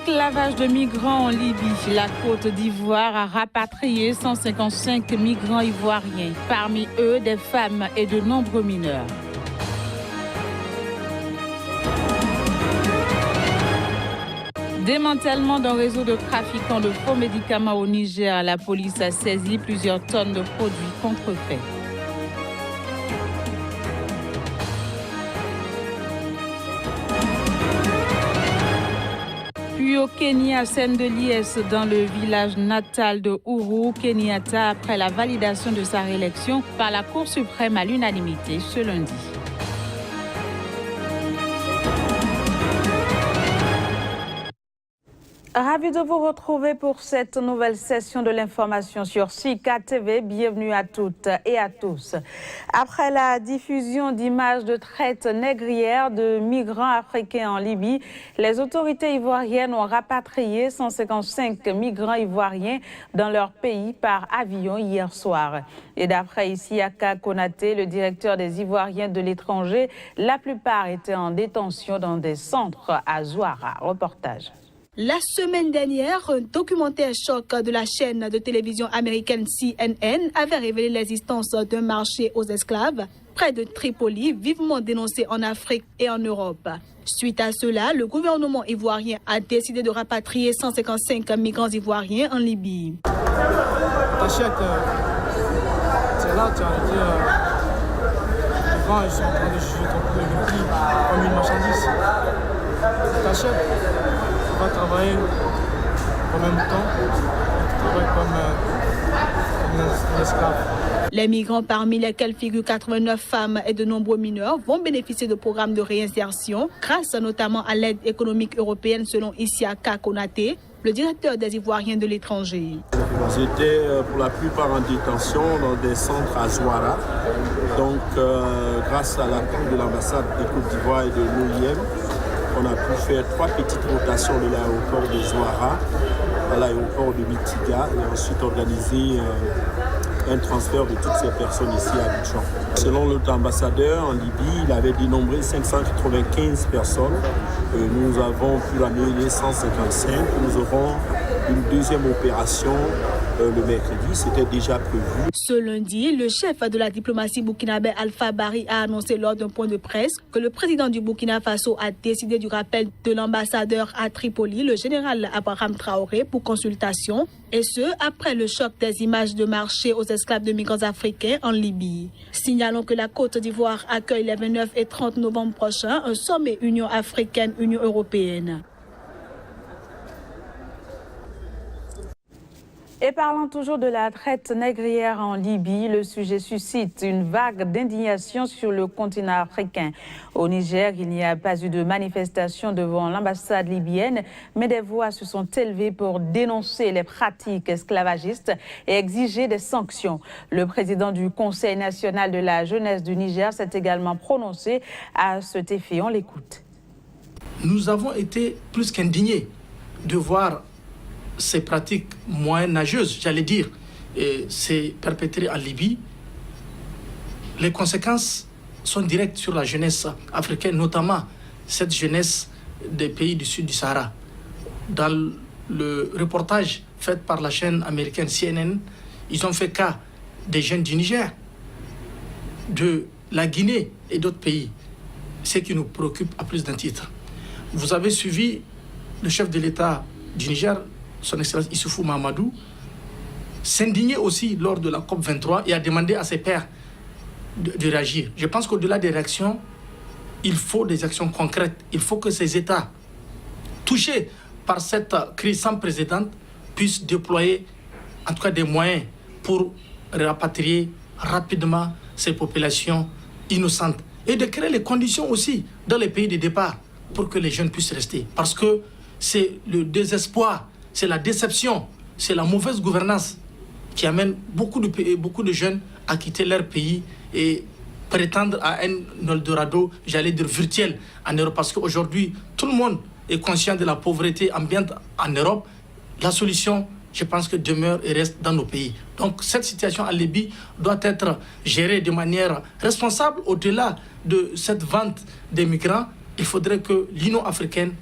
Esclavage de migrants en Libye. La Côte d'Ivoire a rapatrié 155 migrants ivoiriens, parmi eux des femmes et de nombreux mineurs. Démantèlement d'un réseau de trafiquants de faux médicaments au Niger. La police a saisi plusieurs tonnes de produits contrefaits. Puis au Kenya, scène de liesse dans le village natal de Uhuru Kenyatta après la validation de sa réélection par la Cour suprême à l'unanimité ce lundi. Ravi de vous retrouver pour cette nouvelle session de l'information sur Sika TV. Bienvenue à toutes et à tous. Après la diffusion d'images de traite négrière de migrants africains en Libye, les autorités ivoiriennes ont rapatrié 155 migrants ivoiriens dans leur pays par avion hier soir. Et d'après Isiaka Konaté, le directeur des Ivoiriens de l'étranger, la plupart étaient en détention dans des centres à Zouara. Reportage. La semaine dernière, un documentaire choc de la chaîne de télévision américaine CNN avait révélé l'existence d'un marché aux esclaves près de Tripoli, vivement dénoncé en Afrique et en Europe. Suite à cela, le gouvernement ivoirien a décidé de rapatrier 155 migrants ivoiriens en Libye. T'achètes, c'est là, tu as dit, les gens ils sont en train de juger ton prix comme une marchandise. T'achètes. Tu vas travailler en même temps, tu travailles comme un esclave. Les migrants, parmi lesquels figurent 89 femmes et de nombreux mineurs, vont bénéficier de programmes de réinsertion grâce notamment à l'aide économique européenne selon Isiaka Konaté, le directeur des Ivoiriens de l'étranger. Ils étaient pour la plupart en détention dans des centres à Zouara. Donc grâce à l'appui de l'ambassade de Côte d'Ivoire et de l'OIM, on a pu faire 3 petites rotations de l'aéroport de Zouara à l'aéroport de Mitiga et ensuite organiser un transfert de toutes ces personnes ici à Abidjan. Selon notre ambassadeur en Libye, il avait dénombré 595 personnes. Nous avons pu ramener 155. Nous aurons une deuxième opération le mercredi, c'était déjà prévu. Ce lundi, le chef de la diplomatie burkinabé Alpha Bari a annoncé lors d'un point de presse que le président du Burkina Faso a décidé du rappel de l'ambassadeur à Tripoli, le général Abraham Traoré, pour consultation, et ce, après le choc des images de marché aux esclaves de migrants africains en Libye. Signalons que la Côte d'Ivoire accueille les 29 et 30 novembre prochains un sommet Union africaine-Union européenne. Et parlant toujours de la traite négrière en Libye, le sujet suscite une vague d'indignation sur le continent africain. Au Niger, il n'y a pas eu de manifestation devant l'ambassade libyenne, mais des voix se sont élevées pour dénoncer les pratiques esclavagistes et exiger des sanctions. Le président du Conseil national de la jeunesse du Niger s'est également prononcé à cet effet. On l'écoute. Nous avons été plus qu'indignés de voir ces pratiques moyenâgeuses, j'allais dire, c'est perpétré en Libye. Les conséquences sont directes sur la jeunesse africaine, notamment cette jeunesse des pays du sud du Sahara. Dans le reportage fait par la chaîne américaine CNN, ils ont fait cas des jeunes du Niger, de la Guinée et d'autres pays, ce qui nous préoccupe à plus d'un titre. Vous avez suivi le chef de l'État du Niger, son Excellence Issoufou Mahamadou, s'indigner aussi lors de la COP23 et a demandé à ses pairs de réagir. Je pense qu'au-delà des réactions, il faut des actions concrètes. Il faut que ces États touchés par cette crise sans précédent puissent déployer en tout cas des moyens pour rapatrier rapidement ces populations innocentes et de créer les conditions aussi dans les pays de départ pour que les jeunes puissent rester. Parce que c'est le désespoir, c'est la déception, c'est la mauvaise gouvernance qui amène beaucoup de jeunes à quitter leur pays et prétendre à un Eldorado, j'allais dire virtuel, en Europe. Parce qu'aujourd'hui, tout le monde est conscient de la pauvreté ambiante en Europe. La solution, je pense que demeure et reste dans nos pays. Donc cette situation en Libye doit être gérée de manière responsable. Au-delà de cette vente des migrants, il faudrait que l'Union africaine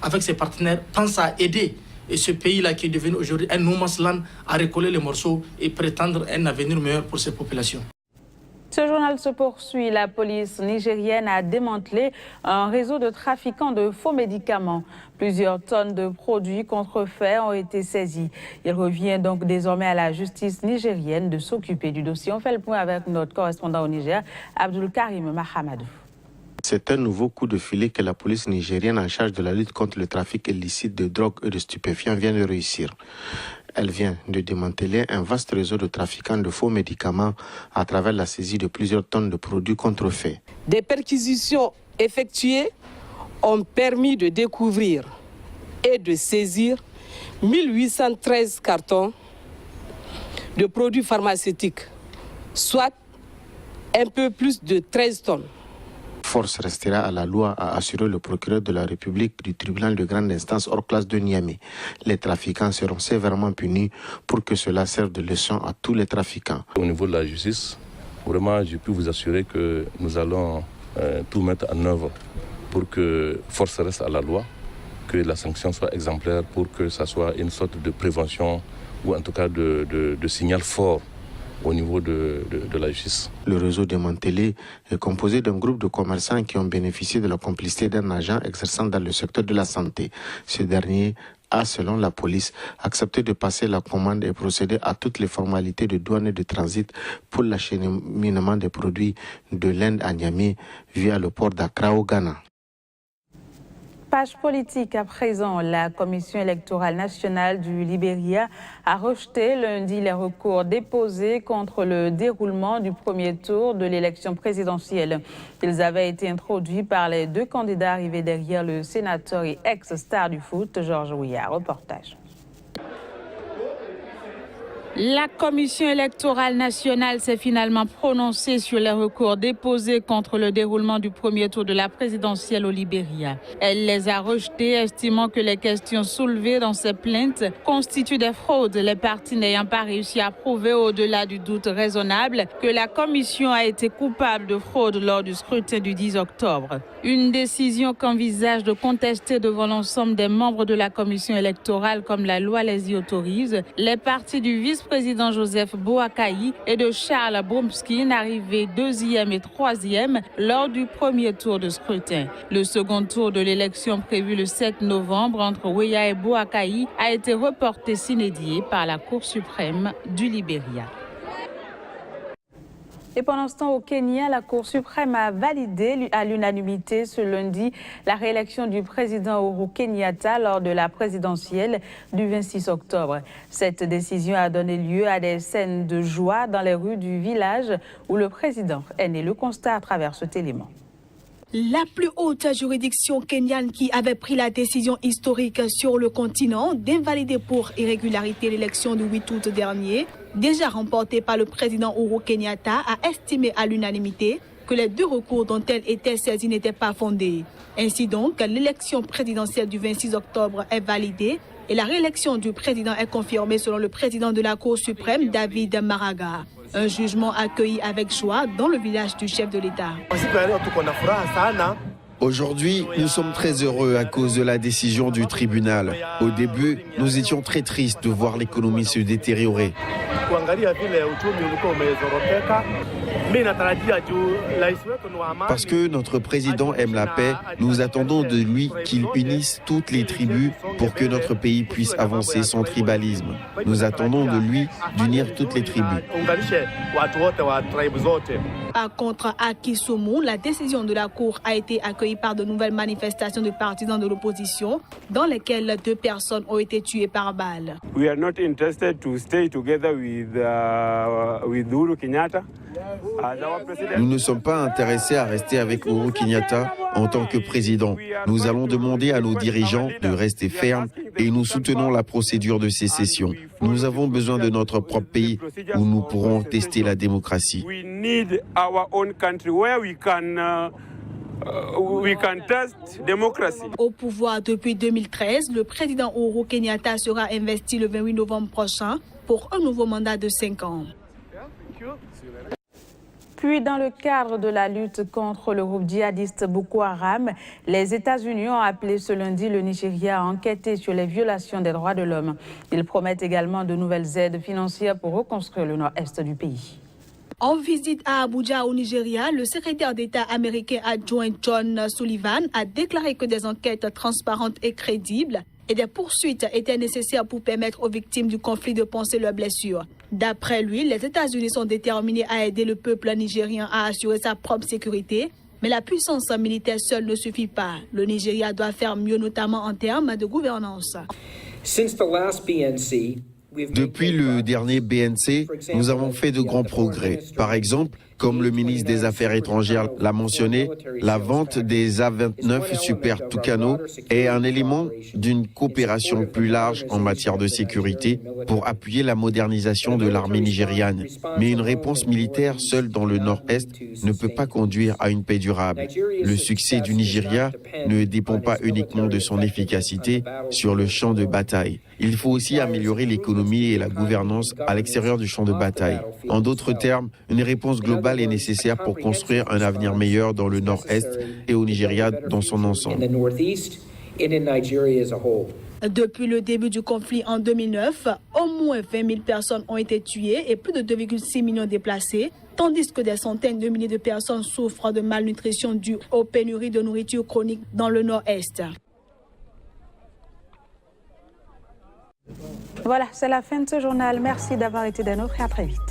avec ses partenaires, pense à aider ce pays-là qui est devenu aujourd'hui un no man's land à recoller les morceaux et prétendre un avenir meilleur pour ses populations. Ce journal se poursuit. La police nigérienne a démantelé un réseau de trafiquants de faux médicaments. Plusieurs tonnes de produits contrefaits ont été saisis. Il revient donc désormais à la justice nigérienne de s'occuper du dossier. On fait le point avec notre correspondant au Niger, Abdul Karim Mahamadou. C'est un nouveau coup de filet que la police nigérienne en charge de la lutte contre le trafic illicite de drogue et de stupéfiants vient de réussir. Elle vient de démanteler un vaste réseau de trafiquants de faux médicaments à travers la saisie de plusieurs tonnes de produits contrefaits. Des perquisitions effectuées ont permis de découvrir et de saisir 1813 cartons de produits pharmaceutiques, soit un peu plus de 13 tonnes. Force restera à la loi, a assuré le procureur de la République du tribunal de grande instance hors classe de Niamey. Les trafiquants seront sévèrement punis pour que cela serve de leçon à tous les trafiquants. Au niveau de la justice, vraiment, je peux vous assurer que nous allons tout mettre en œuvre pour que force reste à la loi, que la sanction soit exemplaire, pour que ça soit une sorte de prévention ou en tout cas de signal fort au niveau de la justice. Le réseau démantelé est composé d'un groupe de commerçants qui ont bénéficié de la complicité d'un agent exerçant dans le secteur de la santé. Ce dernier a, selon la police, accepté de passer la commande et procéder à toutes les formalités de douane et de transit pour l'acheminement des produits de l'Inde à Niamey via le port d'Accra au Ghana. Page politique à présent, la Commission électorale nationale du Libéria a rejeté lundi les recours déposés contre le déroulement du premier tour de l'élection présidentielle. Ils avaient été introduits par les deux candidats arrivés derrière le sénateur et ex-star du foot, Georges Weah. Reportage. La Commission électorale nationale s'est finalement prononcée sur les recours déposés contre le déroulement du premier tour de la présidentielle au Libéria. Elle les a rejetés, estimant que les questions soulevées dans ces plaintes constituent des fraudes, les partis n'ayant pas réussi à prouver au-delà du doute raisonnable que la Commission a été coupable de fraude lors du scrutin du 10 octobre. Une décision qu'envisage de contester devant l'ensemble des membres de la Commission électorale comme la loi les y autorise. Les partis du vice-président Joseph Boakai et de Charles Bromskin arrivés 2e et 3e lors du premier tour de scrutin. Le second tour de l'élection prévu le 7 novembre entre Weah et Boakai a été reporté sine die par la Cour suprême du Libéria. Et pendant ce temps, au Kenya, la Cour suprême a validé à l'unanimité ce lundi la réélection du président Uhuru Kenyatta lors de la présidentielle du 26 octobre. Cette décision a donné lieu à des scènes de joie dans les rues du village où le président est né. Le constat à travers cet élément. La plus haute juridiction kenyane qui avait pris la décision historique sur le continent d'invalider pour irrégularité l'élection du 8 août dernier, déjà remportée par le président Uhuru Kenyatta, a estimé à l'unanimité que les deux recours dont elle était saisie n'étaient pas fondés. Ainsi donc, l'élection présidentielle du 26 octobre est validée et la réélection du président est confirmée selon le président de la Cour suprême, David Maraga. Un jugement accueilli avec joie dans le village du chef de l'État. Aujourd'hui, nous sommes très heureux à cause de la décision du tribunal. Au début, nous étions très tristes de voir l'économie se détériorer. Parce que notre président aime la paix, nous attendons de lui qu'il unisse toutes les tribus pour que notre pays puisse avancer sans tribalisme. Nous attendons de lui d'unir toutes les tribus. Par contre, à Kisumu, la décision de la Cour a été accueillie par de nouvelles manifestations de partisans de l'opposition, dans lesquelles 2 personnes ont été tuées par balle. We are not interested to stay together with Uhuru Kenyatta. Nous ne sommes pas intéressés à rester avec Uhuru Kenyatta en tant que président. Nous allons demander à nos dirigeants de rester fermes et nous soutenons la procédure de sécession. Nous avons besoin de notre propre pays où nous pourrons tester la démocratie. We need our own country where we can test democracy. Au pouvoir depuis 2013, le président Uhuru Kenyatta sera investi le 28 novembre prochain pour un nouveau mandat de 5 ans. Puis, dans le cadre de la lutte contre le groupe djihadiste Boko Haram, les États-Unis ont appelé ce lundi le Nigeria à enquêter sur les violations des droits de l'homme. Ils promettent également de nouvelles aides financières pour reconstruire le nord-est du pays. En visite à Abuja, au Nigeria, le secrétaire d'État américain adjoint John Sullivan a déclaré que des enquêtes transparentes et crédibles et des poursuites étaient nécessaires pour permettre aux victimes du conflit de panser leurs blessures. D'après lui, les États-Unis sont déterminés à aider le peuple nigérien à assurer sa propre sécurité, mais la puissance militaire seule ne suffit pas. Le Nigeria doit faire mieux, notamment en termes de gouvernance. Depuis le dernier BNC, nous avons fait de grands progrès. Par exemple, comme le ministre des Affaires étrangères l'a mentionné, la vente des A-29 Super Tucano est un élément d'une coopération plus large en matière de sécurité pour appuyer la modernisation de l'armée nigériane. Mais une réponse militaire seule dans le nord-est ne peut pas conduire à une paix durable. Le succès du Nigeria ne dépend pas uniquement de son efficacité sur le champ de bataille. Il faut aussi améliorer l'économie et la gouvernance à l'extérieur du champ de bataille. En d'autres termes, une réponse globale est nécessaire pour construire un avenir meilleur dans le nord-est et au Nigeria dans son ensemble. Depuis le début du conflit en 2009, au moins 20 000 personnes ont été tuées et plus de 2,6 millions déplacées, tandis que des centaines de milliers de personnes souffrent de malnutrition due aux pénuries de nourriture chronique dans le nord-est. Voilà, c'est la fin de ce journal. Merci d'avoir été des nôtres et à très vite.